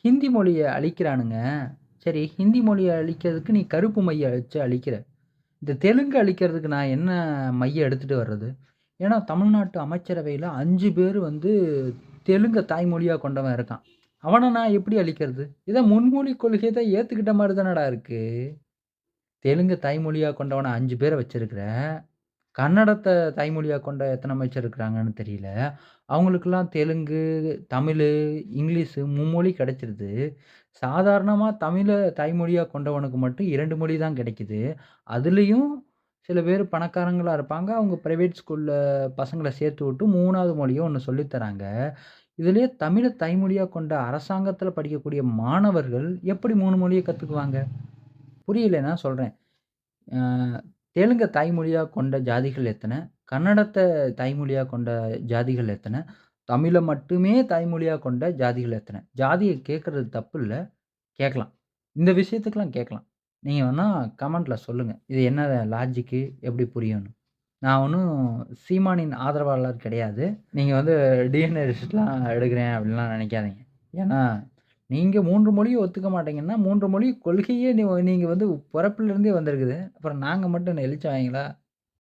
ஹிந்தி மொழிய அழிக்கிறானுங்க. சரி, ஹிந்தி மொழிய அழிக்கிறதுக்கு நீ கருப்பு மைய வச்சு அழிக்கிற. இந்த தெலுங்கு அழிக்கிறதுக்கு நான் என்ன மைய எடுத்துட்டு வர்றது? ஏன்னா, தமிழ்நாட்டு அமைச்சரவையில 5 பேரு வந்து தெலுங்க தாய்மொழியா கொண்டவன் இருக்கான். அவன நான் எப்படி அழிக்கிறது? இத முன்மொழி கொள்கைய தான் ஏத்துக்கிட்ட மாரி தானடா இருக்கு. தெலுங்கு தாய்மொழியா கொண்டவன 5 பேர வச்சிருக்கிற. கன்னடத்த தாய்மொழியா கொண்ட எத்தன அமைச்சர் இருக்கிறாங்கன்னு தெரியல. அவங்களுக்கெல்லாம் தெலுங்கு, தமிழு, இங்கிலீஷு மும்மொழி கிடைச்சிருது. சாதாரணமா தமிழ தாய்மொழியா கொண்டவனுக்கு மட்டும் 2 மொழி தான் கிடைக்குது. அதுலயும் சில பேரு பணக்காரங்களா இருப்பாங்க. அவங்க பிரைவேட் ஸ்கூல்ல பசங்கள சேர்த்து விட்டு 3வது மொழிய ஒண்ணு சொல்லி தராங்க. இதுலயே தமிழ தாய்மொழியா கொண்ட அரசாங்கத்தில படிக்கக்கூடிய மாணவர்கள் எப்படி 3 மொழிய கத்துக்குவாங்க? புரியல நான் சொல்றேன். அ தெலுங்க தாய்மொழியா கொண்ட ஜாதிகள் எத்தன? கன்னடத்த தாய்மொழியா கொண்ட ஜாதிகள் எத்தன? தமிழ மட்டுமே தாய்மொழியா கொண்ட ஜாதிகள் எத்தன? ஜாதிய கேட்கறது தப்பு இல்ல. கேட்கலாம். இந்த விஷயத்துக்குலாம் கேட்கலாம். நீங்க வேணா கமெண்ட்ல சொல்லுங்க. இது என்ன லாஜிக்கு? எப்படி புரியும்னு? நான் ஒண்ணும் சீமானின் ஆதரவாளர் கிடையாது. நீங்க வந்து டிஎன்ஏ டெஸ்ட்லாம் எடுக்கிறேன் அப்படின்லாம் நினைக்காதீங்க. ஏன்னா, நீங்க 3 மொழிய ஒத்துக்க மாட்டீங்கன்னா, 3 மொழி கொள்கையே நீங்க வந்து பொறப்பிலிருந்தே வந்திருக்குது. அப்புறம் நாங்க மட்டும் என்ன இளிச்சவாயங்களா?